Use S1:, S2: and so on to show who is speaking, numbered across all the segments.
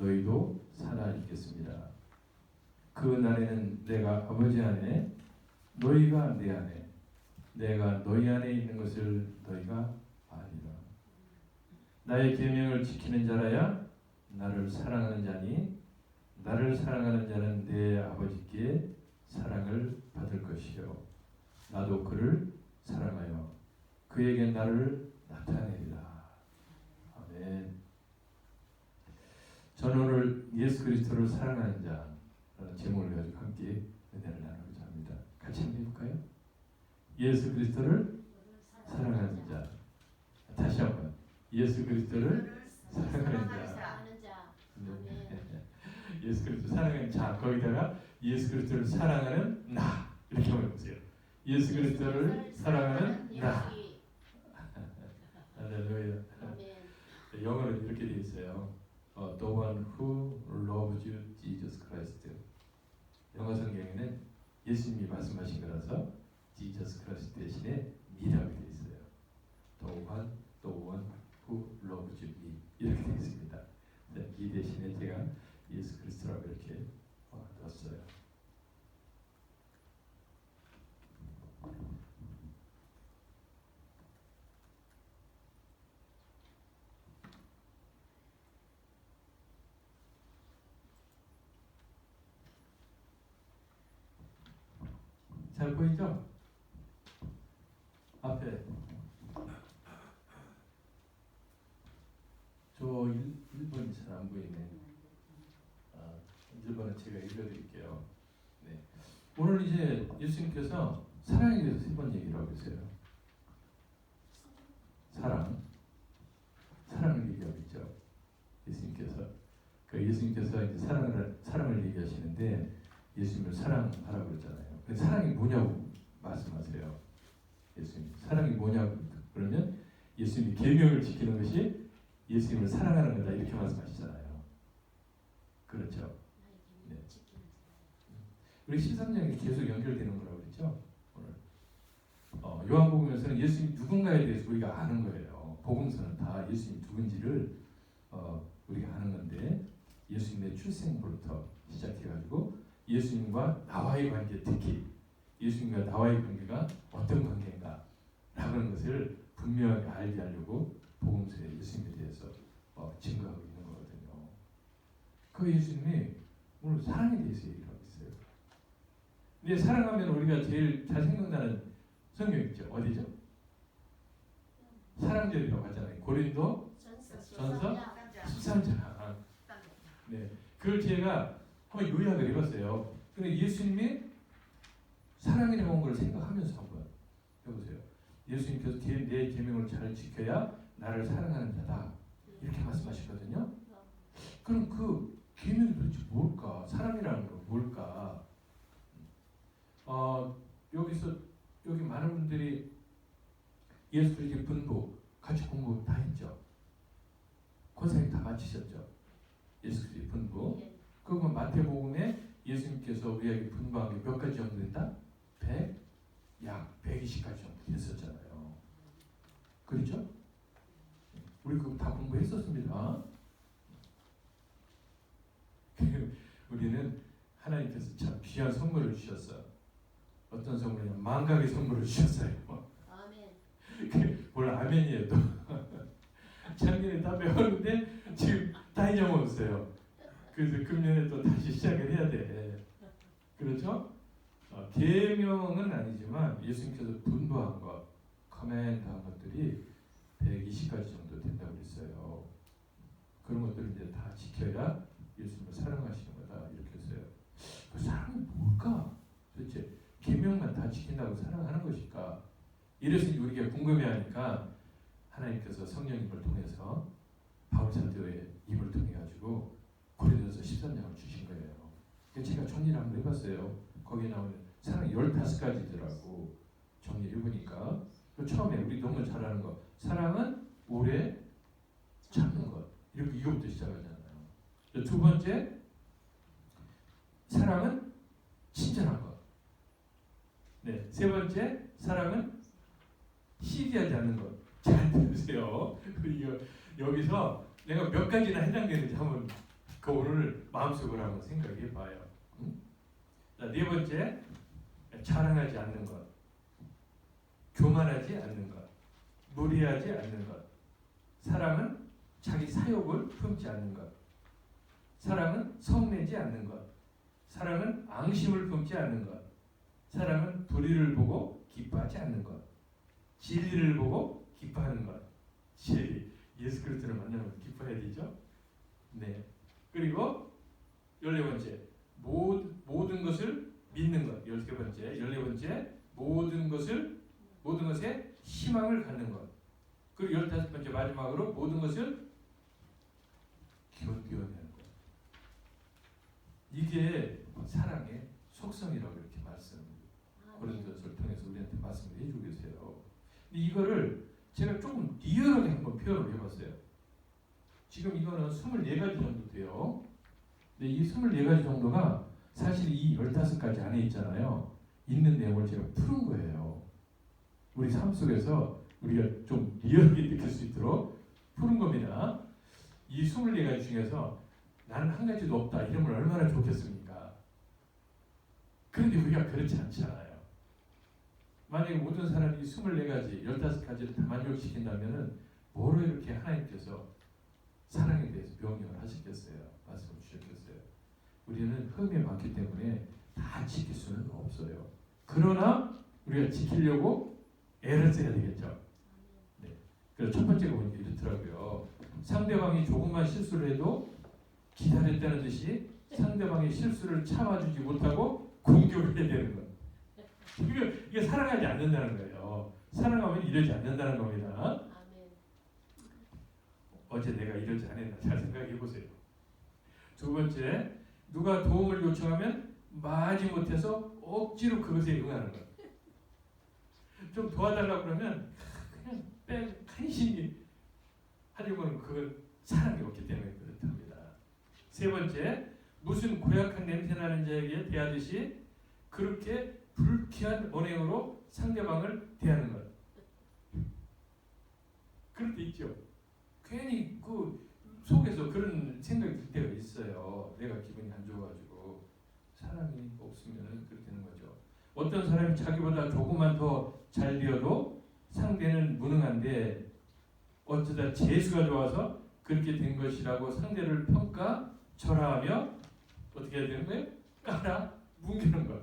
S1: 너희도 살아 있겠습니다. 그 날에는 내가 아버지 안에 너희가 내 안에 내가 너희 안에 있는 것을 너희가 아니라. 나의 계명을 지키는 자라야 나를 사랑하는 자니 나를 사랑하는 자는 내 아버지께 사랑을 받을 것이요 나도 그를 사랑하여 그에게 나를 나타내리라. 아멘. 저는 오늘 예수 그리스도를 사랑하는 자라는 제목을 가지고 함께 은혜를 나누고자 합니다. 같이 한번 해볼까요? 예수 그리스도를 사랑하는 자. 다시 한번 예수 그리스도를 사랑하는 자. 예수 그리스도 사랑하는 자. 거기다가 예수 그리스도를 사랑하는 나. 이렇게 한번 해보세요. 예수 그리스도를 사랑하는 나. 할렐루야. 영어로 이렇게 되어 있어요. The one who loves you, Jesus Christ. 영어 성경에는 예수님이 말씀하신 거라서 Jesus Christ 대신에 me라고 되어 있어요. The one who loves me 이렇게 되어 있습니다. 네, 이 대신에 제가 예수 그리스도라고 이렇게 넣었어요. 잘 보이죠? 앞에 저 1번이 잘 안 보이네. 1번은 제가 읽어드릴게요. 네. 오늘 이제 예수님께서 사랑에 대해서 3번 얘기를 하고 있어요. 사랑을 얘기하고 있죠. 예수님께서 예수님께서 이제 사랑을 얘기하시는데 예수님을 사랑하라고 그랬잖아요. 그 사랑이 뭐냐고 말씀하세요. 예수님 사랑이 뭐냐고 그러면 예수님이 계명을 지키는 것이 예수님을 사랑하는 거다 이렇게 말씀하시잖아요. 그렇죠? 네. 우리 13장이 계속 연결되는 거라고 그랬죠. 오늘 요한복음에서는 예수님 누군가에 대해서 우리가 아는 거예요. 복음서는 다 예수님 누군지를 우리가 아는 건데 예수님의 출생부터 시작해가지고 예수님과 나와의 관계, 특히 예수님과 나와의 관계가 어떤 관계인가 라는 것을 분명하게 알게 하려고 복음서에 예수님에 대해서 증거하고 있는 거거든요. 그 예수님이 오늘 사랑에 대해서 얘기를 하고 있어요. 근데 사랑하면 우리가 제일 잘 생각나는 성경 있죠. 어디죠? 사랑절이라고 하잖아요. 고린도 전서 13장. 네, 그걸 제가 한번 요약을 해봤어요. 근데 예수님이 사랑이라고 하는 걸 생각하면서 한번 해보세요. 예수님께서 내 계명을 잘 지켜야 나를 사랑하는 자다 이렇게 말씀하시거든요. 그럼 그 계명이 도대체 뭘까? 사랑이라는 건 뭘까? 여기 많은 분들이 예수 그리스도의 분부 같이 공부 다 했죠. 권사님 다 마치셨죠. 예수 그리스도의 분부. 그러면 마태복음에 예수님께서 우리에게 분부한 게 몇 가지 정도 된다? 약 120가지 정도 됐었잖아요. 그렇죠? 우리 그거 다 공부했었습니다. 우리는 하나님께서 참 귀한 선물을 주셨어. 어떤 선물이냐? 망각의 선물을 주셨어요. 아멘. 뭘 아멘이에요 또. 작년에 다 배웠는데 지금 다 잊어먹었어요. 그래서 금년에 또 다시 시작을 해야 돼. 그렇죠? 계명은 아니지만 예수님께서 분부한 것, 커맨드한 것들이 120가지 정도 된다고 했어요. 그런 것들을 이제 다 지켜야 예수님을 사랑하시는 거다 이렇게 했어요. 그 사랑이 뭘까? 도대체 계명만 다 지킨다고 사랑하는 것일까? 이래서 우리가 궁금해하니까 하나님께서 성령님을 통해서 바울 사도의 입을 통해 가지고 고린도서 13장을 주신 거예요. 제가 정리를 한번 해봤어요. 거기에 나오는 사랑이 15가지더라고. 정리를 해보니까 처음에 우리 너무 잘 아는 거 사랑은 오래 참는 것 이렇게 이거부터 시작하잖아요. 두 번째 사랑은 친절한 것. 네, 세 번째 사랑은 시기하지 않는 것. 잘 들으세요. 그리고 여기서 내가 몇 가지나 해당되는지 한번 그 마음속으로 한번 생각해 봐요. 응? 자, 네 번째, 자랑하지 않는 것, 교만하지 않는 것, 무리하지 않는 것. 사랑은 자기 사욕을 품지 않는 것. 사랑은 성내지 않는 것. 사랑은 앙심을 품지 않는 것. 사랑은 불의를 보고 기뻐하지 않는 것. 진리를 보고 기뻐하는 것. 진리. 예수 그리스도를 만나면 기뻐해야 되죠. 네. 그리고 14번째, 모든 것을 믿는 것. 13번째, 14번째, 모든 것에 희망을 갖는 것. 그리고 15번째 마지막으로 모든 것을 견뎌내는 것. 이게 사랑의 속성이라고 이렇게 고린도서를 통해서 우리한테 말씀을 해주고 계세요. 이거를 제가 조금 리얼하게 한번 표현을 해봤어요. 지금 이거는 24가지 정도 돼요. 근데 이 24가지 정도가 사실 이 15가지 안에 있잖아요. 있는 내용을 제가 푸는 거예요. 우리 삶 속에서 우리가 좀 리얼하게 느낄 수 있도록 푸는 겁니다. 이 24가지 중에서 나는 한 가지도 없다 이러면 얼마나 좋겠습니까? 그런데 우리가 그렇지 않잖아요. 만약에 모든 사람이 24가지, 15가지를 다 만족시킨다면 뭐로 이렇게 하나님께서 사랑에 대해서 명령을 하시겠어요? 말씀을 주셨겠어요? 우리는 흠에 많기 때문에 다 지킬 수는 없어요. 그러나 우리가 지키려고 애를 써야 되겠죠. 네. 그래서 첫 번째가 보니까 이렇더라고요. 상대방이 조금만 실수를 해도 기다렸다는 듯이 상대방의 실수를 참아주지 못하고 공격을 해야 되는 것. 이게 사랑하지 않는다는 거예요. 사랑하면 이러지 않는다는 겁니다. 어제 내가 이러지 않았나 잘 생각해 보세요. 두 번째, 누가 도움을 요청하면 마지 못해서 억지로 그것에 응하는 것. 좀 도와달라고 그러면 그냥 간신히 하려고는 그건 사랑이 없기 때문에 그렇답니다. 세 번째, 무슨 고약한 냄새나는 자에게 대하듯이 그렇게 불쾌한 언행으로 상대방을 대하는 것. 그럴 때 있죠. 괜히 그 속에서 그런 생각이 들 때가 있어요. 내가 기분이 안 좋아가지고. 사랑이 없으면 그렇게 되는 거죠. 어떤 사람이 자기보다 조금만 더 잘 되어도 상대는 무능한데 어쩌다 재수가 좋아서 그렇게 된 것이라고 상대를 평가, 절하하며 어떻게 해야 되는 거예요? 깔아 뭉개는 것.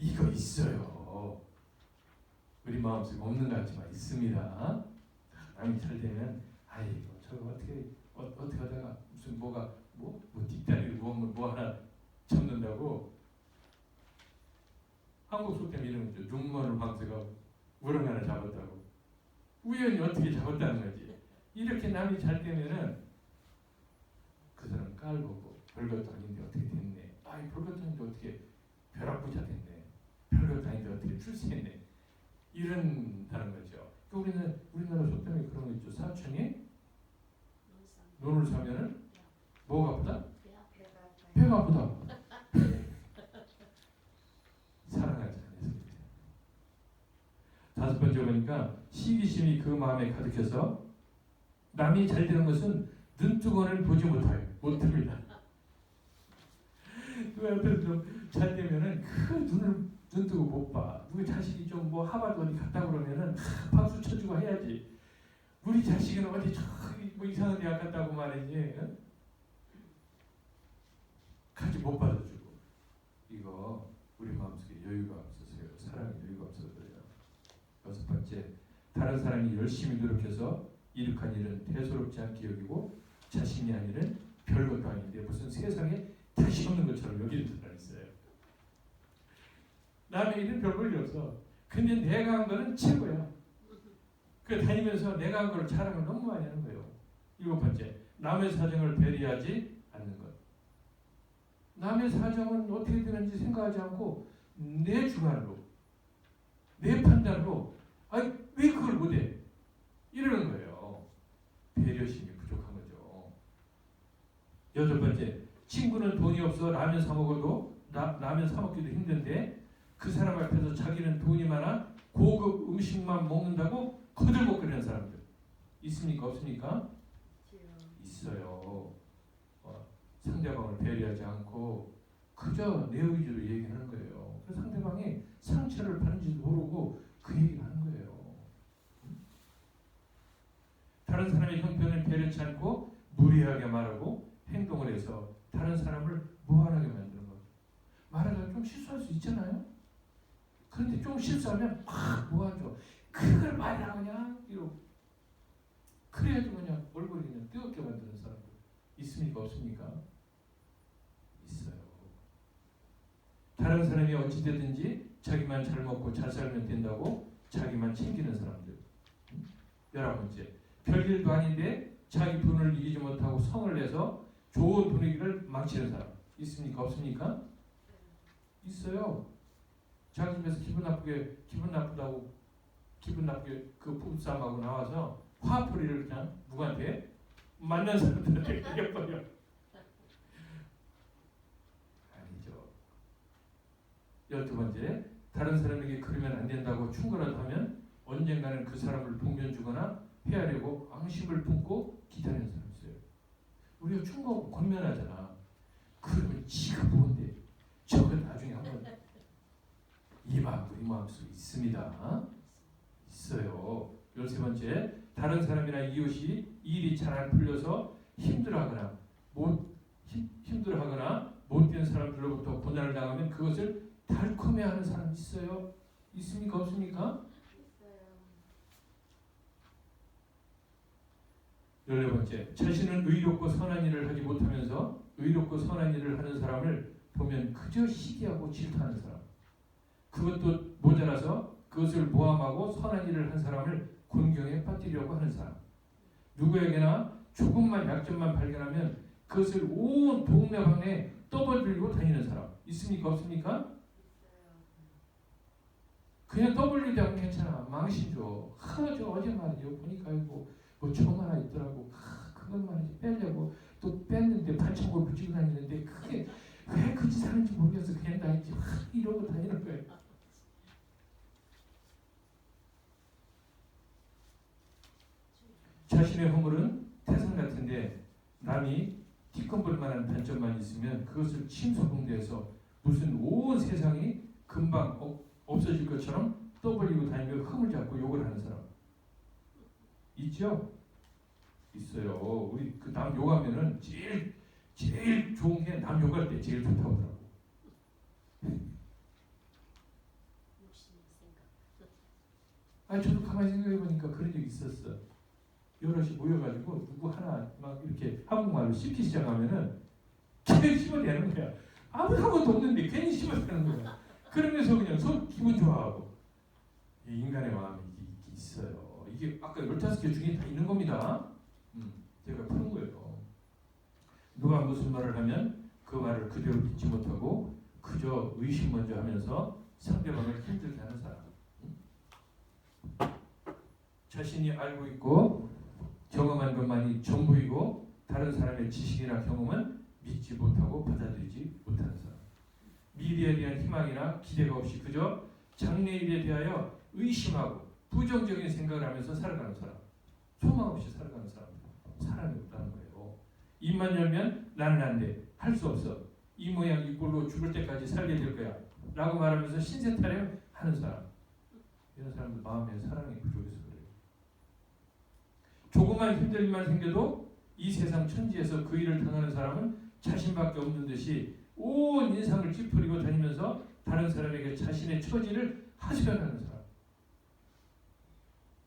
S1: 이거 있어요. 우리 마음속에 없는 것 같지만 있습니다. 남이 잘 되면 아이고 저거 어떻게 하다가 무슨 뭐 뒷다리를 뭐 하나 접는다고. 한국 속담 이런 거죠. 눈먼을 방새가 우렁 하나 잡았다고. 우연히 어떻게 잡았다는 거지. 이렇게 남이 잘 되면은 그 사람 깔보고 별것도 아닌데 어떻게 됐네. 아이 별것도 아닌데 어떻게 벼락부자 됐네. 별것도 아닌데 어떻게 출세했네. 이런다는 거죠. 우리나라 속담에 그런 거 있죠. 사촌이 논을 사면은 뭐가 아프다? 배가 아프다. 사랑하지 않아서. 다섯 번째 보니까 시기심이 그 마음에 가득해서 남이 잘 되는 것은 눈뜨고는 보지 못합니다. 누가 옆에서 좀 잘 되면은 그 눈 뜨고 못 봐. 누구 자식이 좀 뭐 하버드 어디 갔다 그러면은 박수 쳐주고 해야지. 우리 자식은 어디 저기 뭐 이상한 대학 갔다고 말이지. 응? 같이 못 받아주고. 이거 우리 마음속에 여유가 없어서요. 사랑의 여유가 없어서 그래요. 여섯 번째, 다른 사람이 열심히 노력해서 이룩한 일은 대수롭지 않게 여기고 자신이 한 일은 별것도 아닌데 무슨 세상에 다시 없는 것처럼 여기는 사람이 있어요. 남의 일은 별 볼 일 없어. 근데 내가 한 거는 최고야. 그 다니면서 내가 한 거를 자랑을 너무 많이 하는 거예요. 일곱 번째, 남의 사정을 배려하지 않는 것. 남의 사정은 어떻게 되는지 생각하지 않고 내 주관으로, 내 판단으로 왜 그걸 못해? 이러는 거예요. 배려심이 부족한 거죠. 여덟 번째, 친구는 돈이 없어 라면 사 먹어도 라면 사 먹기도 힘든데 그 사람 앞에서 자기는 돈이 많아 고급 음식만 먹는다고 거들먹거리는 사람들 있습니까? 없습니까? 있어요. 상대방을 배려하지 않고 그저 내 의지로 얘기하는 거예요. 그래서 상대방이 상처를 받는지도 모르고 그 얘기를 하는 거예요. 다른 사람의 형편을 배려치 않고 무리하게 말하고 행동을 해서 다른 사람을 무한하게 만드는 거예요. 말하다가 좀 실수할 수 있잖아요. 그런데 좀 실수하면 막 모아줘. 그걸 말이라고 그냥 이러고. 그래가지고 그냥 얼굴이 그냥 뜨겁게 만드는 사람들 있습니까? 없습니까? 있어요. 다른 사람이 어찌되든지 자기만 잘 먹고 잘 살면 된다고 자기만 챙기는 사람들. 11번째, 별일도 아닌데 자기 돈을 이기지 못하고 성을 내서 좋은 분위기를 망치는 사람 있습니까? 없습니까? 있어요. 자기 집에서 기분 나쁘게 그 부부싸움하고 나와서 화풀이를 그냥 누구한테? 만난 사람들한테 그려버려. 아니죠. 12번째, 다른 사람에게 그러면 안 된다고 충고라도 하면 언젠가는 그 사람을 동면 주거나 헤아려고 앙심을 품고 기다리는 사람이 있어요. 우리가 충고하고 권면하잖아. 그러면 지가 뭔데? 저건 나중에 한번 이 마음속에 있습니다. 있어요. 13번째, 다른 사람이나 이웃이 일이 잘 안 풀려서 힘들어하거나 못된 사람들로부터 고난을 당하면 그것을 달콤해하는 사람 있어요? 있습니까? 없습니까? 있어요. 14번째, 자신은 의롭고 선한 일을 하지 못하면서 의롭고 선한 일을 하는 사람을 보면 그저 시기하고 질투하는 사람. 그것도 모자라서 그것을 모함하고 선한 일을 한 사람을 곤경에 빠뜨리려고 하는 사람. 누구에게나 조금만 약점만 발견하면 그것을 온 동네방네 떠벌리고 다니는 사람. 있습니까? 없습니까? 그냥 떠벌리지 않으면 괜찮아. 망신 줘. 저 어제 말이죠. 보니까 이거 뭐 정 하나 있더라고. 그것만 이제 빼려고 또 뺐는데 반창고를 붙이고 다니는데 그게 왜 그 짓 하는지 모르겠어. 그냥 다 이제 이러고 다니는 거예요. 자신의 허물은 태산 같은데 남이 티끌볼 만한 단점만 있으면 그것을 침소봉대해서 무슨 온 세상이 금방 없어질 것처럼 떠벌리고 다니며 흠을 잡고 욕을 하는 사람 있죠? 있어요. 우리 그 남 욕하면은 제일 좋은 게 남 욕할 때 제일 좋다고 하더라고. 아니 저도 가만히 생각해 보니까 그런 적이 있었어. 여럿이 모여가지고 누구 하나 막 이렇게 한국말로 씹기 시작하면은 괜히 씹어내는 거야. 아무 상관도 없는데 괜히 씹어내는 거야. 그러면서 그냥 기분 좋아하고. 이 인간의 마음이 이게 있어요. 이게 아까 15개 중에 다 있는 겁니다. 제가 푸는 거예요. 누가 무슨 말을 하면 그 말을 그대로 믿지 못하고 그저 의심 먼저 하면서 상대방을 힘들게 하는 사람. 자신이 알고 있고 경험한 것만이 전부이고 다른 사람의 지식이나 경험은 믿지 못하고 받아들이지 못하는 사람. 미래에 대한 희망이나 기대가 없이 그저 장래일에 대하여 의심하고 부정적인 생각을 하면서 살아가는 사람. 소망 없이 살아가는 사람. 사람이 없다는 거예요. 입만 열면 나는 안 돼. 할 수 없어. 이 모양 이 꼴로 죽을 때까지 살게 될 거야. 라고 말하면서 신세 타령 하는 사람. 이런 사람들 마음에 사랑이 부족해서 그래요. 조그만 힘들 일만 생겨도 이 세상 천지에서 그 일을 당하는 사람은 자신밖에 없는 듯이 온 인상을 찌푸리고 다니면서 다른 사람에게 자신의 처지를 하소연하는 사람.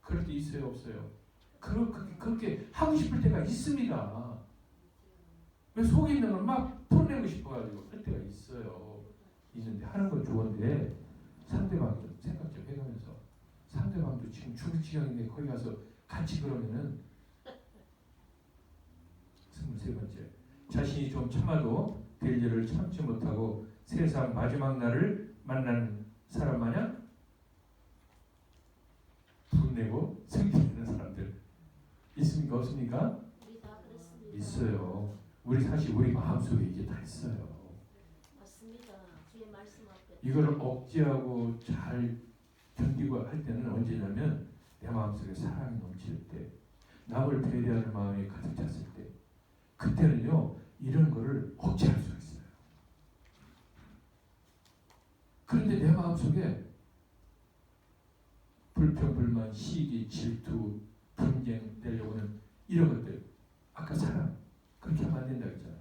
S1: 그럴 때 있어요? 없어요? 그렇게 하고 싶을 때가 있습니다. 왜 속에 있는 걸 막 풀어내고 싶어가지고 할 때가 있어요. 있는데 하는 건 좋은데 상대방도 생각 좀 해가면서 상대방도 지금 죽을 지경인데 거기 가서 같이 그러면은 23번째, 자신이 좀 참아도 될 일을 참지 못하고 세상 마지막 날을 만나는 사람 마냥 분내고 승리하는 사람들 있습니까? 없습니까? 있어요. 사실 우리 마음속에 이게 다 있어요.
S2: 맞습니다. 주의 말씀 앞에
S1: 이걸 억제하고 잘 견디고 할 때는 언제냐면 내 마음속에 사랑이 넘칠 때, 남을 배려하는 마음이 가득 찼을 때, 그때는요 이런 거를 억제할 수가 있어요. 그런데 내 마음속에 불평, 불만, 시기, 질투, 분쟁 되려고 하는 이런 것들, 아까 사랑, 그렇게 하면 안 된다고 했잖아요.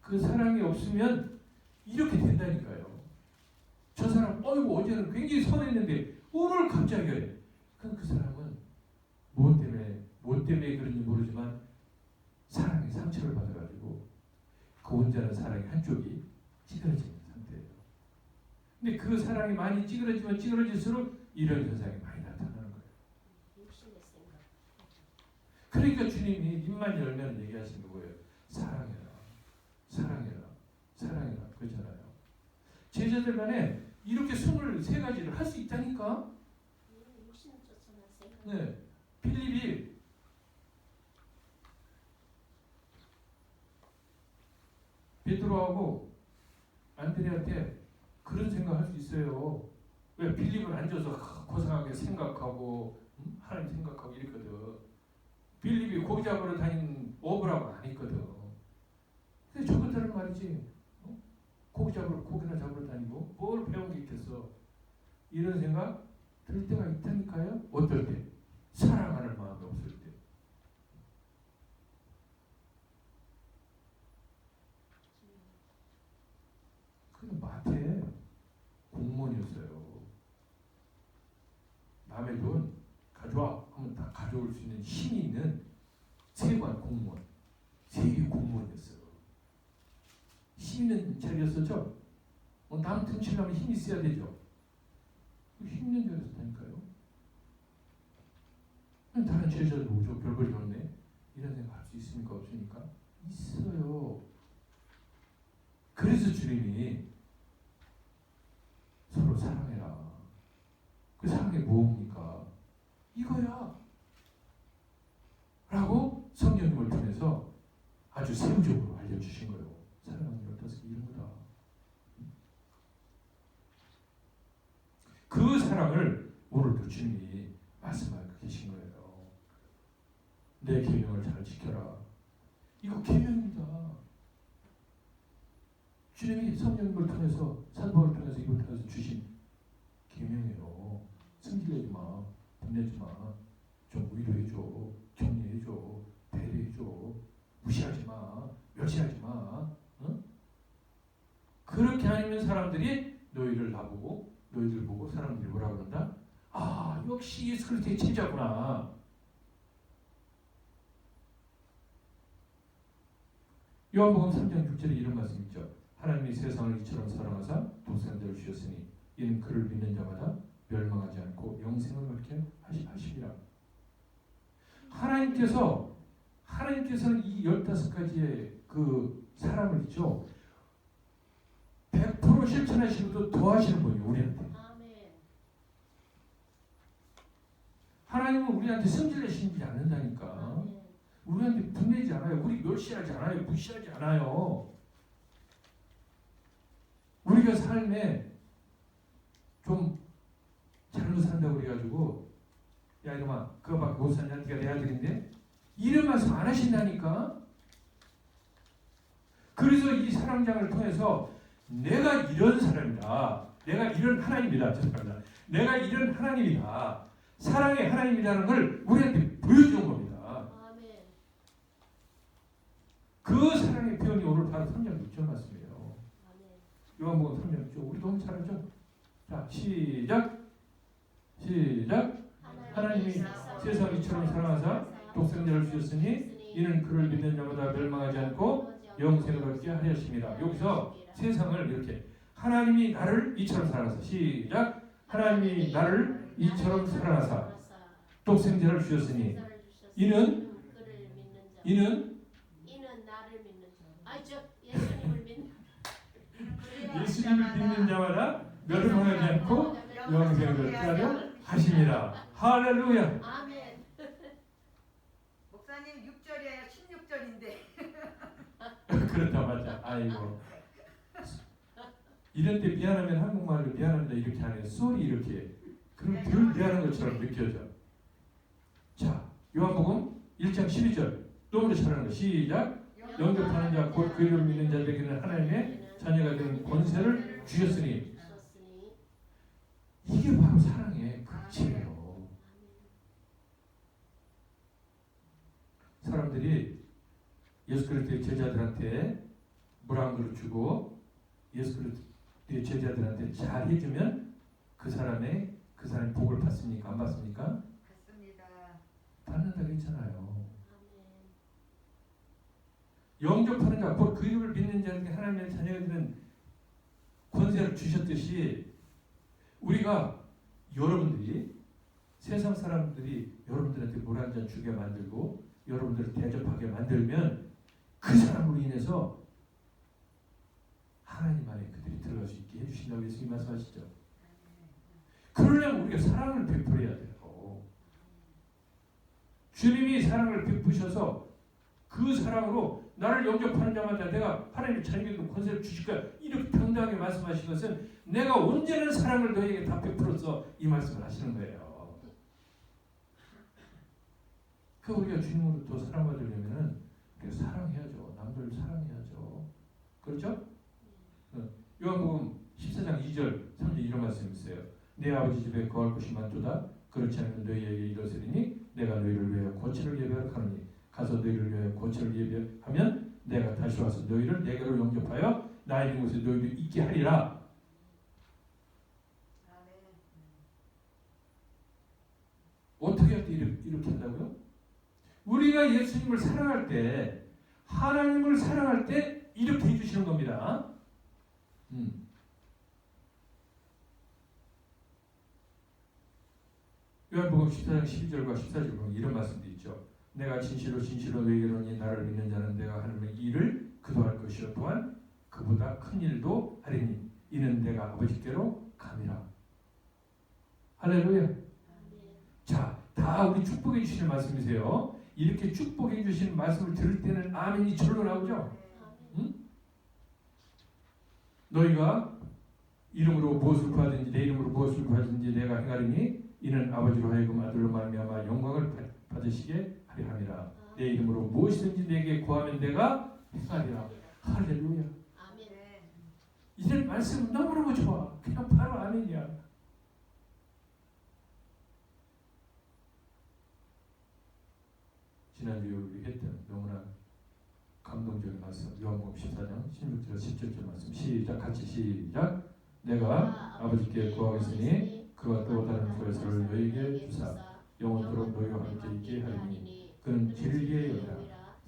S1: 그 사랑이 없으면 이렇게 된다니까요. 저 사람, 어이구 어제는 굉장히 선했는데 오늘 갑자기 그래. 그럼 그 사람은 무엇 때문에 그런지 모르지만 사랑의 상처를 받아가지고 그 혼자는 사랑의 한쪽이 찌그러지는 상태예요. 근데 그 사랑이 많이 찌그러지면 찌그러질수록 이런 현상이 많이 나타나는 거예요.
S2: 육신의 생각.
S1: 그러니까 주님이 입만 열면 얘기하시는 거예요. 사랑해라, 사랑해라, 사랑해라. 그렇잖아요. 제자들 간에 이렇게 23가지를 할 수 있다니까.
S2: 육신을 쫓아난 생각.
S1: 네, 빌립이 베드로하고 안드레한테 그런 생각할 수 있어요. 왜? 빌립은 앉아서 고상하게 생각하고 하나님 생각하고 이랬거든. 빌립이 고기 잡으러 다니는 어부라고 안 했거든. 근데 저것들은 말이지, 고기나 잡으러 다니고 뭘 배운 게 있겠어. 이런 생각 들 때가 있다니까요. 어떨 때? 사랑하는 마음이 없을 때. 그는 마태 공무원이었어요. 남의 돈 가져와 하면 다 가져올 수 있는 힘이 있는 세관 공무원, 세계 공무원이었어요. 힘 있는 자리였었죠. 남 틈치려면 힘이 있어야 되죠. 힘 있는 자리였다니까요. 다른 제자들 보고 저 별걸 겪네. 이런 생각 할 수 있습니까? 없습니까? 있어요. 그래서 주님이 서로 사랑해라. 그 사랑이 뭡니까? 이거야. 라고 성령님을 통해서 아주 세부적으로 알려주신 거예요. 사랑하는 15개 이런 거다. 그 사랑을 오늘도 주님이 말씀하고 계신 거예요. 내 계명을 잘 지켜라. 이거 계명입니다. 주님이 성령님을 통해서 사도바울을 통해서 이걸 통해서 주신 계명이에요. 승질내지 마, 분내지 마, 좀 위로해줘, 격려해줘, 배려해줘, 무시하지 마, 멸시하지 마. 응? 그렇게 하면 사람들이 너희들 보고 사람들이 뭐라 그런다? 아, 역시 예수 그리스도의 제자구나. 요한복음 3장 6절에 이런 말씀 있죠. 하나님이 세상을 이처럼 사랑하사 독생자를 주셨으니 이는 그를 믿는 자마다 멸망하지 않고 영생을 얻게 하시리라. 하나님께서는 이 15가지의 그 사랑을 있죠. 100% 실천하시고도 더하시는 분이에요. 우리한테.
S2: 아멘.
S1: 하나님은 우리한테 성질내시지 않는다니까.
S2: 아멘.
S1: 우리한테 분내지 않아요. 우리 멸시하지 않아요. 무시하지 않아요. 우리가 삶에 좀 잘못 산다고 그래가지고 야 이놈아 그거밖에 못 사냐? 네가 내 아들인데? 이런 말씀 안 하신다니까. 그래서 이 사랑장을 통해서 내가 이런 사람이다. 내가 이런 하나님이다. 죄송합니다. 내가 이런 하나님이다. 사랑의 하나님이라는 걸 우리한테 보여주는 겁니다.
S2: 아멘.
S1: 그 사랑의 표현이 오늘 바로 3장 6절 말씀이에요.
S2: 아멘.
S1: 요한복음 3장 6절. 우리 너무 잘하죠? 자, 시작. 하나님이 세상을 이처럼 사랑하사 독생자를 주셨으니 이는 그를 믿는 자마다 멸망하지 않고 영생을 얻게 하였습니다. 여기서 세상을 이렇게 하나님이 나를 이처럼 사랑하사 시작. 하나님이 나를 이처럼 사랑하사 독생자를 주셨으니 이는
S2: 나를 믿는 자. 예수님을 믿는
S1: 예수님을 믿는 자마다 멸망하지 않고 영생을 얻게 하려 하십니다. 할렐루야.
S2: 아멘.
S3: 목사님 6절이에요. 16절인데.
S1: 그렇다 맞아. 아이고. 이런 때 미안하면 한국말로 미안합니다 이렇게 하네요. sorry 이렇게. 그럼 덜 미안한 것처럼 느껴져. 자, 요한복음 1장 12절. 또 먼저 잘하는 거 시작. 영접하는 자 곧 그 이름을 믿는 자들에게는 하나님의 자녀가 되는 권세를 주셨으니 이게 바로 사랑의 극치예요. 사람들이 예수 그리스도의 제자들한테 물 한 그릇 주고 예수 그리스도의 제자들한테 잘 해주면 그 사람이 복을 받습니까? 안 받습니까?
S3: 받습니다.
S1: 받는다고 했잖아요. 영접하는 자, 곧 그 이름을 믿는 자에게 하나님의 자녀가 되는 권세를 주셨듯이 우리가 여러분들이 세상 사람들이 여러분들한테 물 한 잔 주게 만들고 여러분들을 대접하게 만들면 그 사람으로 인해서 하나님 안에 그들이 들어갈 수 있게 해주신다고 예수님 말씀하시죠. 그러려면 우리가 사랑을 베풀어야 돼요. 주님이 사랑을 베푸셔서 그 사랑으로 나를 영접하는 자마다 내가 하나님의 자녀에게 권세를 주실 거야. 이렇게 당당하게 말씀하신 것은 내가 언제는 사랑을 너에게 다 베풀어서 이 말씀을 하시는 거예요. 그 우리가 주님으로 더 사랑받으려면은 우리가 사랑해야죠. 남들 사랑해야죠. 그렇죠? 요한복음 14장 2절 3절 이런 말씀이 있어요. 내 아버지 집에 거할 곳이 많도다. 그렇지 않으면 너희에게 이르시리니 내가 너희를 위하여 고치를 예비하러 가노니 가서 너희를 위하여 고치를 예비하면 내가 다시 와서 너희를 내게로 영접하여 나 있는 곳에 너희도 있게 하리라. 어떻게 할 때 이렇게 한다고요? 우리가 예수님을 사랑할 때 하나님을 사랑할 때 이렇게 해주시는 겁니다. 요한복음 14장 12절과 14절 보면 이런 말씀도 있죠. 내가 진실로 진실로 너희에게 나를 믿는 자는 내가 하는 일을 그도 할 것이요 또한 그보다 큰 일도 하리니 이는 내가 아버지께로 감이라. 할렐루야. 자, 다 우리 축복해 주시는 말씀이세요. 이렇게 축복해 주시는 말씀을 들을 때는 아멘이 절로 나오죠. 응? 너희가 이름으로 무엇을 구하든지 내 이름으로 무엇을 구하든지 내가 행하리니 이는 아버지로 하여금 아들로 말미암아 영광을 받으시게 하려 함이라. 내 이름으로 무엇이든지 내게 구하면 내가 행하리라. 할렐루야. 이런 말씀 너무너무 좋아. 그냥 바로 아멘이야. 지난주에 우리 했던 너무나 감동적인 말씀 요한복음 14장 16절 17절 말씀 시작 같이 시작. 내가 아버지께 구하겠으니 그와 또 다른 소에서를 너희에게 주사 영원토록 너희와 함께 있게 하리니 그는 진리의 영이라.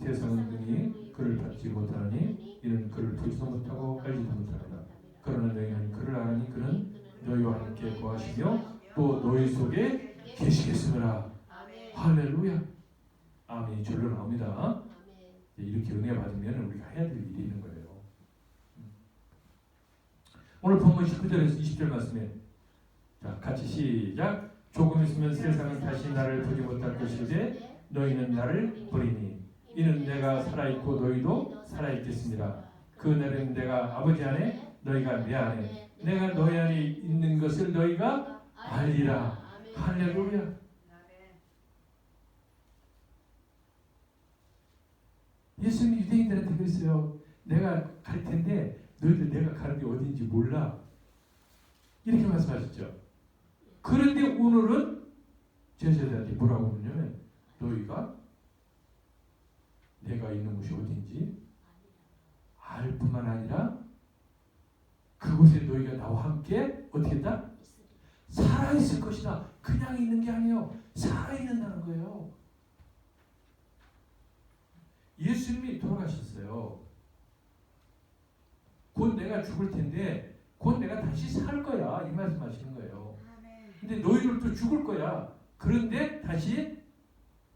S1: 세상은 능히 그를 받지 못하니 이는 그를 보지도 못하고 알지도 못하리라. 그러나 너희는 그를 아니 그는 너희와 함께 거하시며 또 너희 속에 계시겠으므라. 할렐루야. 아멘이 절로 나옵니다. 이렇게 은혜 받으면 우리가 해야 될 일이 있는 거예요. 오늘 본문 19절에서 20절 말씀에 자 같이 시작. 조금 있으면 세상은 다시 나를 보지 못할 것이되 너희는 나를 보리니 이는 내가 살아있고 너희도 살아있겠습니다. 그 날은 내가 아버지 안에 너희가 내 안에 내가 너희 안에 있는 것을 너희가 알리라. 할렐루야. 예수님이 유대인들한테 그랬어요. 내가 갈 텐데 너희들 내가 가는 데 어딘지 몰라. 이렇게 말씀하셨죠. 그런데 오늘은 제자들한테 뭐라고 하냐면 너희가 내가 있는 곳이 어딘지 알 뿐만 아니라 그곳에 너희가 나와 함께 어떻게 했다? 살아있을 것이다. 그냥 있는 게 아니에요. 살아있는다는 거예요. 예수님이 돌아가셨어요. 곧 내가 죽을 텐데 곧 내가 다시 살 거야. 이 말씀 하시는 거예요. 근데 너희들도 죽을 거야. 그런데 다시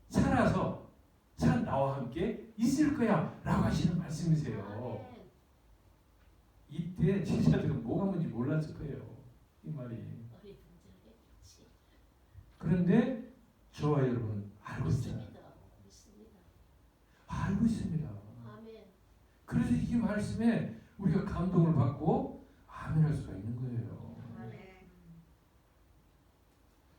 S1: 살아서 산 나와 함께 있을 거야. 라고 하시는 말씀이세요. 이때 제자들은 뭐가 뭔지 몰랐을 거예요. 이 말이. 그런데 저와 여러분은 알고 있잖아요. 알고 있습니다. 그래서 이 말씀에 우리가 감동을 받고 아멘할 수가 있는 거예요.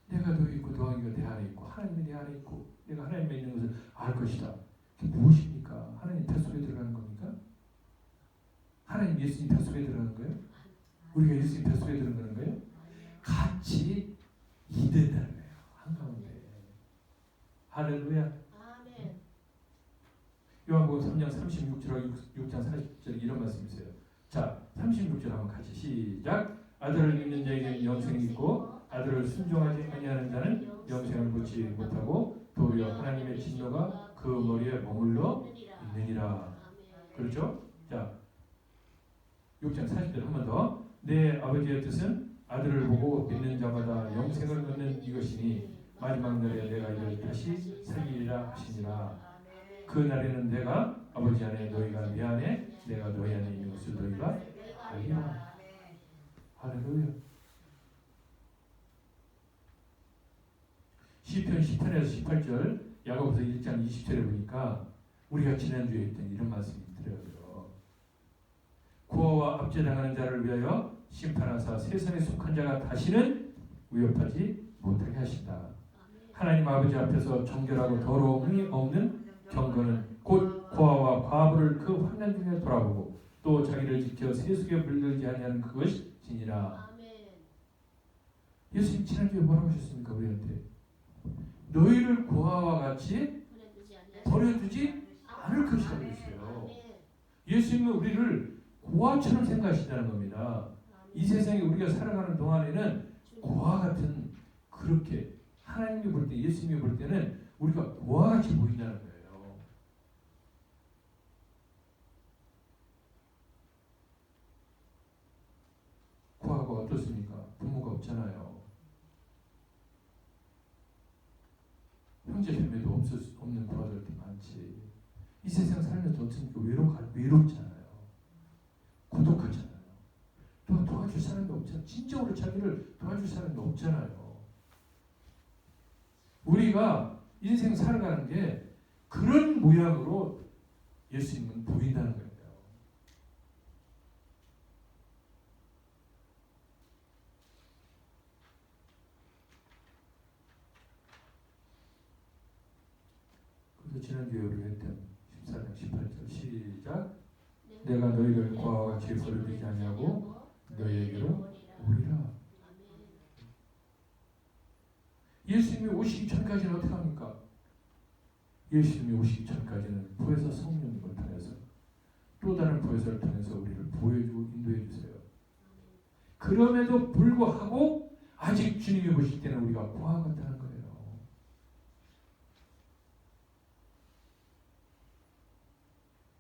S1: 내가 너희 있고 너희가 내 안에 있고 하나님이 내 안에 있고 내가 하나님에 있는 것을 알 것이다. 그게 무엇입니까? 하나님 뱃속에 들어가는 예수님 뱃속에 들어가는 거예요? 우리가 예수님 뱃속에 들어가는 거예요? 같이 이된다는 거예요. 한가운데. 할렐루야.
S2: 아멘.
S1: 요한복음 3장 36절하고 6장 40절 이런 말씀이 있어요. 자, 36절 한번 같이 시작. 아들을 믿는 자에게는 영생이 있고 아들을 순종하지 아니하는 자는 영생을 보지 못하고 도리어 하나님의 진노가 그 머리에 머물러 있느니라. 그렇죠? 자, 6장 40절 한 번 더. 내 아버지의 뜻은 아들을 보고 믿는 자마다 영생을 얻는 이것이니 마지막 날에 내가 이를 다시 살리리라 하시니라. 그 날에는 내가 아버지 안에 너희가 내 안에 내가 너희 안에 있는 것을 너희가 알리라. 할렐루야. 시편 10편에서 18절 야고보서 1장 20절에 보니까 우리가 지난주에 했던 이런 말씀이 있더라고요. 구어와 압제당하는 자를 위하여 심판하사 세상에 속한 자가 다시는 위협하지 못하게 하신다. 하나님 아버지 앞에서 정결하고 더러움이 없는 경건은 곧 고아와 과부를 그 환난 중에 돌아보고 또 자기를 지켜 세속에 물들지 아니하는 그것이니라. 예수님 지난주에 뭐라고 하셨습니까? 우리한테 너희를 고아와 같이 버려두지 않을 것이라고 했어요. 예수님은 우리를 고아처럼 생각하시다는 겁니다. 이 세상에 우리가 살아가는 동안에는 고아 같은 그렇게 하나님이 볼 때 예수님이 볼 때는 우리가 고아같이 보인다는 거예요. 고아가 어떻습니까? 부모가 없잖아요. 형제 자매도 없는 고아들도 많지. 이 세상 살면서 어떻습니까? 외롭잖아요. 고독하잖아요. 또 도와줄 사람이 없잖아요. 진정으로 자기를 도와줄 사람이 없잖아요. 우리가 인생 살아가는 게 그런 모양으로 예수님은 보인다는 거예요. 그래서 지난주에 우리가 했던 14장 18절 시작. 내가 너희를 고아와 같이 버려두지 아니하고 너희에게로 오리라. 예수님이 오시기 전까지는 어떻게 합니까? 예수님이 오시기 전까지는 보혜사 성령님을 통해서 또 다른 보혜사를 통해서 우리를 보여주고 인도해 주세요. 그럼에도 불구하고 아직 주님이 보실 때는 우리가 고아 같다는 거예요.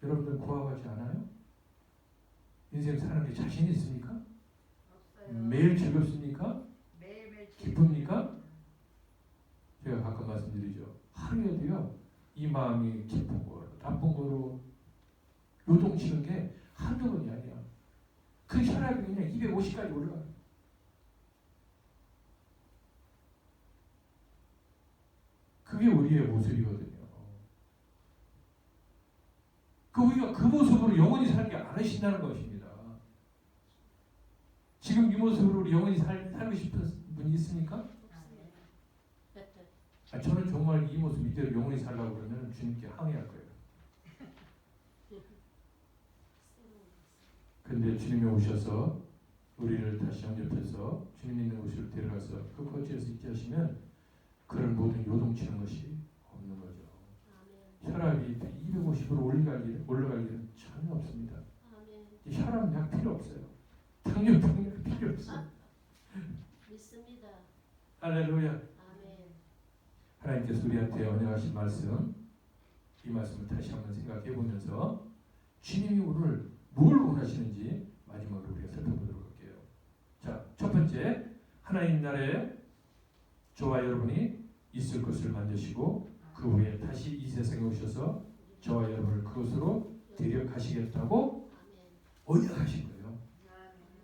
S1: 여러분들 고아 같지 않아요? 인생 사는 게 자신 있습니까? 매일 즐겁습니까?
S3: 매일매일
S1: 기쁩니까? 제가 가끔 말씀드리죠. 하루에도요, 이 마음이 기쁜 거로, 나쁜 거로 요동치는 게 한두 번이 아니야. 그 혈압이 그냥 250까지 올라가요. 그게 우리의 모습이거든요. 우리가 그 모습으로 영원히 사는 게 아니신다는 것입니다. 지금 이 모습으로 우리 영원히 살고 싶은 분이 있습니까? 저는 정말 이 모습 이대로 영원히 살라고 그러면 주님께 항의할 거예요. 근데 주님이 오셔서 우리를 다시 영접해서 주님 있는 곳으로 데려가서 그 거처에서 있게 하시면 그런 모든 요동치는 것이 없는 거죠. 혈압이 250으로 올라갈 일은 전혀 없습니다. 혈압약 필요 없어요. 당뇨약 필요 없어요.
S2: 믿습니다.
S1: 할렐루야.
S2: 아멘.
S1: 하나님께서 우리한테 언약하신 말씀, 이 말씀을 다시 한번 생각해 보면서 주님이 오늘 뭘 원하시는지 마지막으로 우리가 살펴보도록 할게요. 자, 첫 번째, 하나님 나라에 저와 여러분이 있을 것을 만드시고 그 후에 다시 이 세상에 오셔서 저와 여러분을 그곳으로 데려가시겠다고 언약하신 거예요.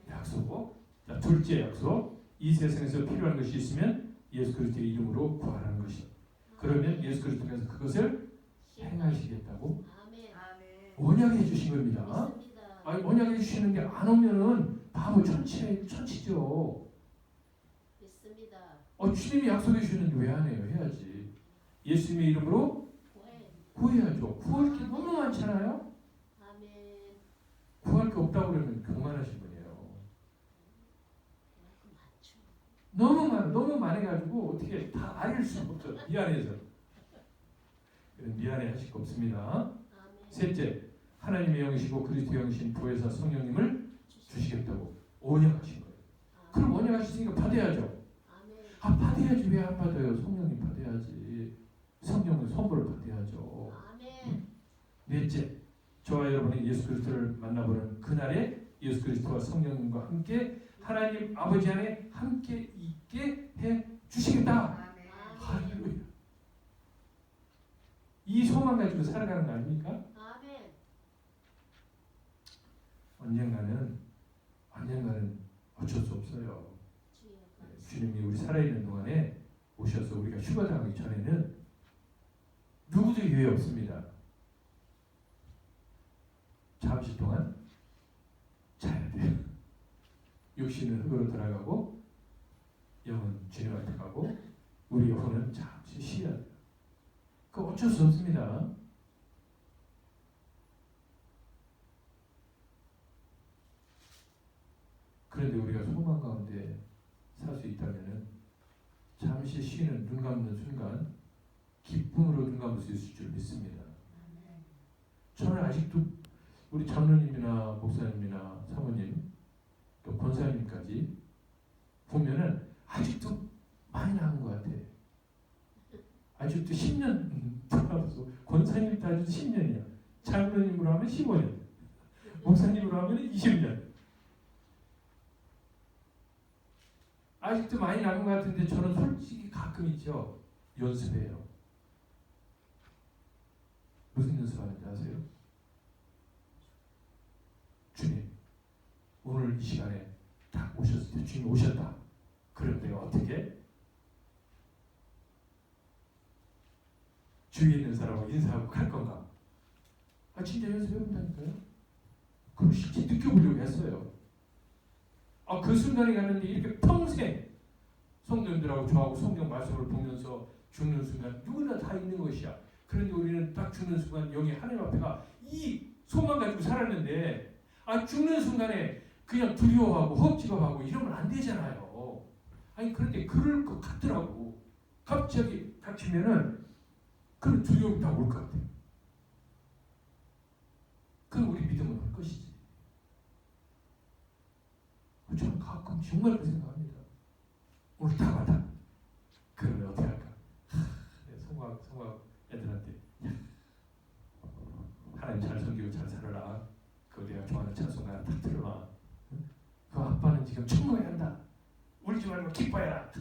S1: 약속. 자, 둘째 약속. 이 세상에서 필요한 것이 있으면 예수 그리스도의 이름으로 구하라는 것이. 그러면 예수 그리스도 통해서 그것을 행하시겠다고 언약해 주신 겁니다. 아니, 언약해 주시는 게 안 오면은 바보 천치죠.
S2: 믿습니다.
S1: 주님이 약속해 주시는데 왜 안 해요? 해야지. 예수님의 이름으로 구해야죠. 구할 게 너무 많잖아요.
S2: 아멘.
S1: 구할 할 게 없다고 그러면 교만하신 분이에요.
S2: 그만큼 많죠.
S1: 너무 많아가지고 어떻게 다 알릴 수가 없어요. 미안해서. 미안해 하실 거 없습니다.
S2: 아멘.
S1: 셋째, 하나님의 영이시고 그리스도 영이신 보혜사 성령님을 주시겠다고 언약하신 거예요. 그럼 언약하셨으니까 받아야죠.
S2: 아멘.
S1: 받아야지. 왜 안 받아요? 성령님 받아야지. 성령은 선물을 받아야죠.
S2: 아멘.
S1: 넷째, 저와 여러분이 예수 그리스도를 만나보는 그날에 예수 그리스도와 성령님과 함께 하나님 아버지 안에 함께 있게 해 주시겠다.
S3: 아멘.
S1: 할렐루야. 이 소망 가지고 살아가는 거 아닙니까?
S2: 아멘.
S1: 언젠가는 어쩔 수 없어요.
S2: 주여 감사합니다.
S1: 주님이 우리 살아있는 동안에 오셔서 우리가 휴가 당하기 전에는 누구도 유해 없습니다. 잠시 동안 자야 돼요. 육신은 흙으로 돌아가고 영은 주님한테 가고 우리 영혼은 잠시 쉬어야 돼요. 그 어쩔 수 없습니다. 그런데 우리가 소망 가운데 살 수 있다면은 잠시 쉬는 눈 감는 순간 기쁨으로 눈 감을 수 있을 줄 믿습니다. 저는 아직도 우리 장로님이나 목사님이나 사모님 또 권사님까지 보면은 아직도 많이 남은 것 같아. 아직도 10년 돌아서 권사님 따지면 10년이야. 장로님으로 하면 15년, 목사님으로 하면 20년. 아직도 많이 남은 것 같은데 저는 솔직히 가끔 있죠. 연습해요. 무슨 연습하는지 아세요? 주님, 오늘 이 시간에 딱 오셨을 때 주님 오셨다. 그럼 내가 어떻게? 주위에 있는 사람하고 인사하고 갈 건가? 진짜 연습해본다니까요. 그럼 실제 느껴보려고 했어요. 그 순간에 갔는데 이렇게 평생 성도님들하고 저하고 성경 말씀을 보면서 죽는 순간 누구나 다 있는 것이야. 그런데 우리는 딱 죽는 순간 여기 하나님 앞에가 이 소망 가지고 살았는데 죽는 순간에 그냥 두려워하고 헛지겁하고 이러면 안 되잖아요. 그런데 그럴 것 같더라고. 갑자기 닥치면은 그런 두려움이 다 올 것 같아요. 그럼 우리 믿음은 올 것이지. 저는 가끔 정말 그 생각합니다. 오늘 다 받아. 그러면 어떻게 할까? 성악 애들한테 하나님 잘 섬기고 잘 살아라. 그 내가 좋아하는 찬송가 딱 틀어놔. 그 아빠는 지금 천국에 간다. 울지 말고 기뻐해라.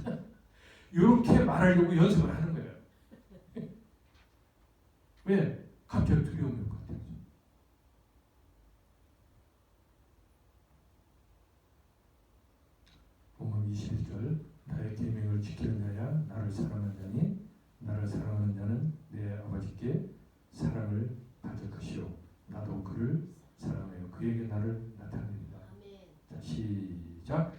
S1: 이렇게 말하려고 연습을 하는 거예요. 왜? 갑자기 두려움이 올 것 같아요. 본문 21절 나의 계명을 지키는 자야 나를 사랑하는 자니 나를 사랑하는 자는 내 아버지께 사랑을 받을 것이요 나도 그를 사랑하여 그에게 나를 나타내리라. 자, 시작.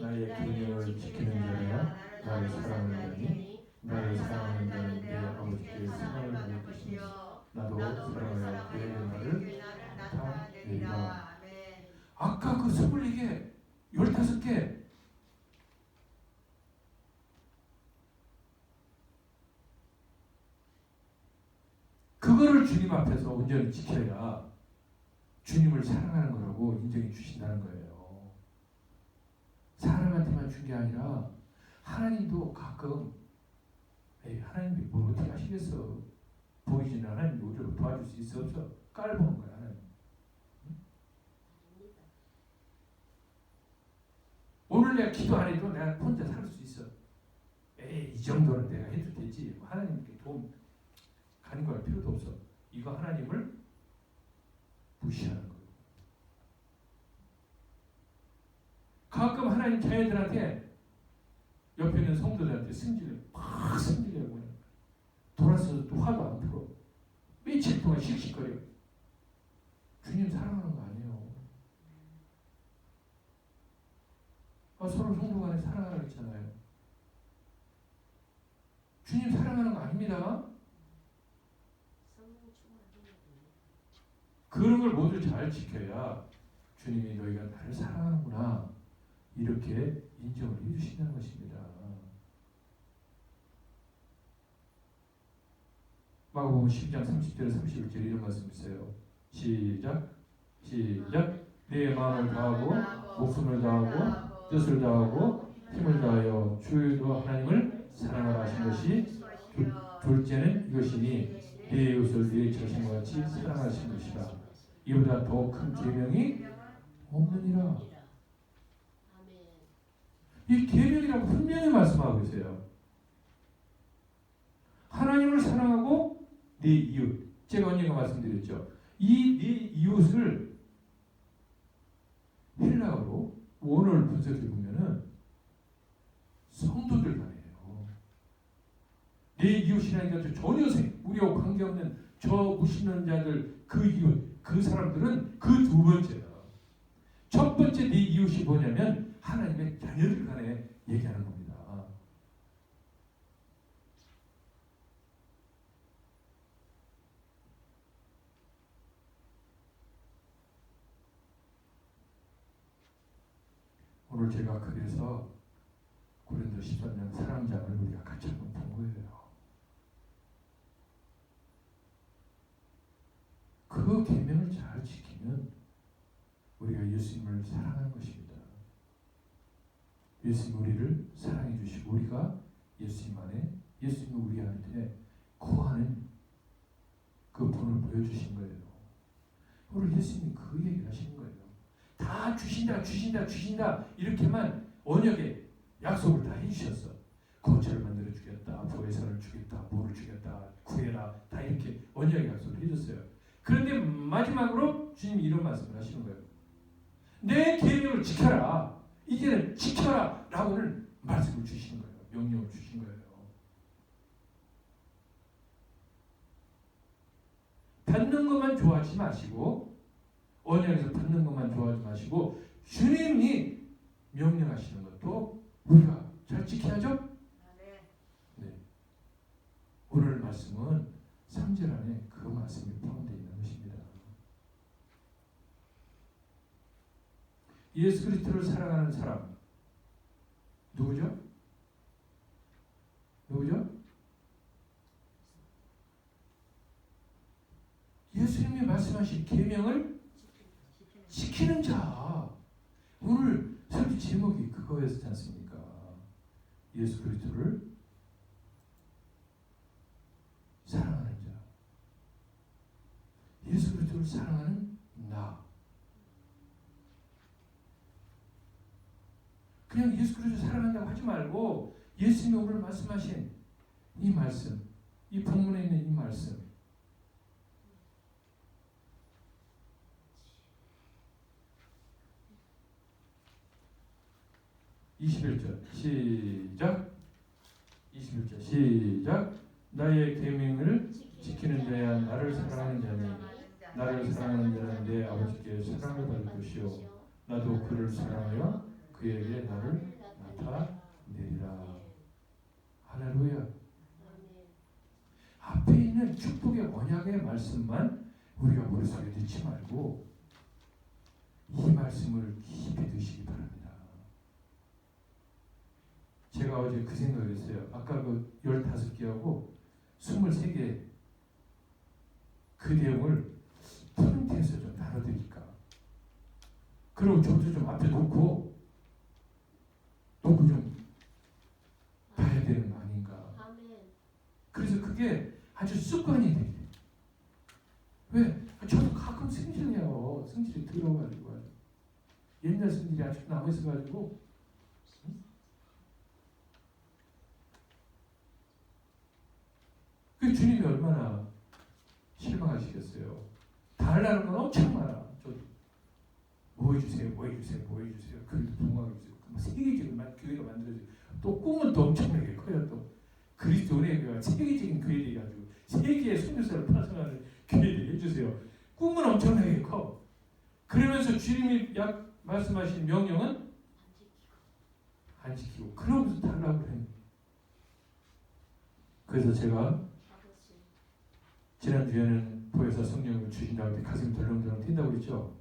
S1: 나의 계명을 지키는 자야 나를 사랑하는 자니 나를 사랑하는 자는 내 아버지께 사랑을 받을 것이요 나도 사랑하여 그에게 나를 나타내리라. 아까 그 24개 15개 그거를 주님 앞에서 온전히 지켜야 주님을 사랑하는 거라고 인정해 주신다는 거예요. 사람한테만 준 게 아니라 하나님도 가끔 하나님이 뭘 어떻게 하시겠어. 보이지는 하나님이 우리를 도와줄 수 있어 없어? 깔보는 거야 하나님. 오늘 내가 기도 안 해도 내가 혼자 살 수 있어. 이 정도는 내가 해도 되지. 하나님께 도움 간구할 필요도 없어. 이거 하나님을 무시하는 거예요. 가끔 하나님 자녀들한테 옆에 있는 성도들한테 승질을 막 승질내고 돌아서서 또 화도 안 풀어. 며칠 동안 씩씩거려. 주님 사랑하는 거 아니에요. 서로 성도 간에 사랑하라고 했잖아요. 주님 사랑하는 거 아닙니다. 그런 걸 모두 잘 지켜야 주님이 너희가 나를 사랑하는구나 이렇게 인정을 해주신다는 것입니다. 마가복음 12장 30절 31절 이런 말씀 있어요. 시작. 내 마음을 다하고 목숨을 다하고 뜻을 다하고 힘을 다하여 주여 하나님을 사랑하라 하신 것이 둘째는 이것이니 내 이웃을 내 자신과 같이 사랑하신 것이라. 이보다 더 큰 계명이 없느니라. 이 계명이라고 분명히 말씀하고 계세요. 하나님을 사랑하고 내 이웃. 제가 언젠가 말씀드렸죠. 이 내 이웃을 헬라어로 원어를 분석해 보면은 성도들 말이에요. 내 이웃이라니까 전혀 우리와 관계없는 저 무신론 자들 그 이웃 그 사람들은 그 두 번째다. 첫 번째 내 이웃이 뭐냐면 하나님의 자녀들 간에 얘기하는 겁니다. 오늘 제가 그래서 고린도 13장 사랑장을 우리가 같이 한번 본 거예요. 그 계명을 잘 지키면 우리가 예수님을 사랑하는 것입니다. 예수님 우리를 사랑해 주시고 우리가 예수님 안에 예수님이 우리한테 거하는 그 본을 보여주신 거예요. 오늘 예수님이 그 얘기를 하시는 거예요. 다 주신다 이렇게만 언약에 약속을 다 해주셨어. 거처를 만들어 주겠다, 보혜사를 주겠다, 뭐를 주겠다, 구해라 다 이렇게 언약의 약속을 해줬어요. 그런데 마지막으로 주님이 이런 말씀을 하시는 거예요. 내 계명을 지켜라. 이제는 지켜라 라고는 말씀을 주신 거예요. 명령을 주신 거예요. 받는 것만 좋아하지 마시고 언약에서 받는 것만 좋아하지 마시고 주님이 명령하시는 것도 우리가 잘 지켜야죠? 네. 오늘 말씀은 3절 안에 그 말씀이 포함되어 있는 것입니다. 예수 그리스도를 사랑하는 사람 누구죠? 예수님이 말씀하신 계명을 지키는 자. 오늘 설교 제목이 그거였지 않습니까? 예수 그리스도를 사랑하는 자. 예수 그리스도를 사랑하는 나. 그냥 예수 그리스도를 사랑한다고 하지 말고 예수님이 오늘 말씀하신 이 말씀, 이 본문에 있는 이 말씀 21절 시작. 21절 시작. 나의 계명을 지키는 자야 나를 사랑하는 자니 나를 사랑하는 자는 내 아버지께 사랑을 받을 것이요 나도 그를 사랑하여 그에게 나를 나타내리라. 할렐루야. 앞에 있는 축복의 언약의 말씀만 우리가 머릿속에 넣지 말고 이 말씀을 깊이 드시기 바랍니다. 제가 어제 그 생각을 했어요. 아까 그 15개하고 23개 그 내용을 프린트해서 좀 나눠드릴까. 그리고 저도 좀 앞에 놓고 좀 봐야 되는 거 아닌가. 그래서 그게 아주 습관이 되게. 왜? 저도 가끔 승질해요. 승질이 들어가지고 옛날 승질이 아직 남아있어가지고 그 주님이 얼마나 실망하시겠어요. 달라는 건 엄청 많아. 뭐 해주세요. 그래도 동화해주세요. 세계적인 교회가 만들어져요. 또 꿈은 또 엄청나게 커요. 또 그리스도 은혜의 교회가 세계적인 교회 돼가지고 세계의 선교사를 파송하는 교회 되게 해주세요. 꿈은 엄청나게 커. 그러면서 주님이 말씀하신 명령은 안 지키고 그러면서 달라고 해요. 그래서 제가 지난주에는 보혜사 성령을 주신다고 때 가슴이 덜렁덜렁 뛴다고 그랬죠.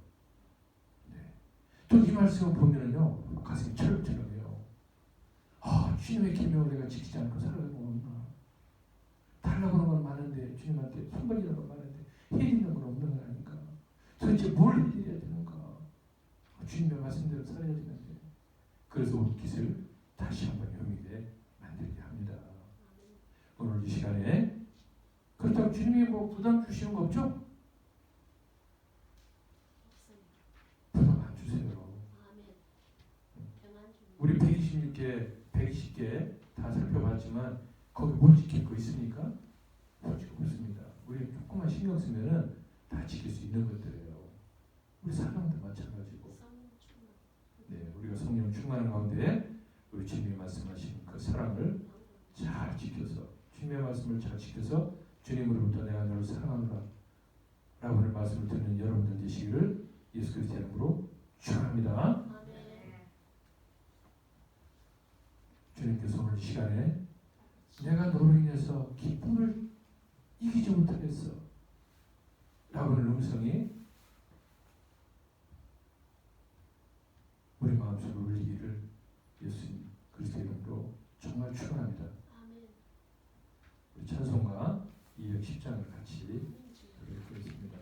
S1: 네. 또 이 말씀을 보면은요 가슴이 철렁철렁해요. 아, 주님의 계명을 내가 지키지 않고 살아가고 있나? 달라고 하는 건 많은데 주님한테 선물이라는 건 많은데 해드리는 건 없는 건 아닌가? 도대체 뭘 해드려야 되는가? 주님의 말씀대로 살아야 되는데 그래서 우리 깃을 다시 한번 용이게 만들게 합니다. 오늘 이 시간에 그렇다고 주님이 뭐 부담 주시는 거 없죠? 부담 안 주세요. 우리 120개 다 살펴봤지만 거기 못 지킬 거 있습니까? 솔직히 없습니다. 우리 조금만 신경 쓰면은 다 지킬 수 있는 것들이에요. 우리 사랑도 마찬가지고. 네, 우리가 성령 충만한 가운데 우리 주님이 말씀하신 그 사랑을 잘 지켜서 주님의 말씀을 잘 지켜서 주님으로부터 내가 너를 사랑하노라 라고 하는 말씀을 듣는 여러분들 되시기를 예수 그리스도의 이름으로 축원합니다. 주님께서 오늘 시간에 내가 너로 인해서 기쁨을 이기지 못하겠어 라고 하는 음성이 우리 마음속에 울리기를 예수 그리스도의 이름으로 정말 축원합니다. 우리 찬송가 210장을 같이 읽겠습니다.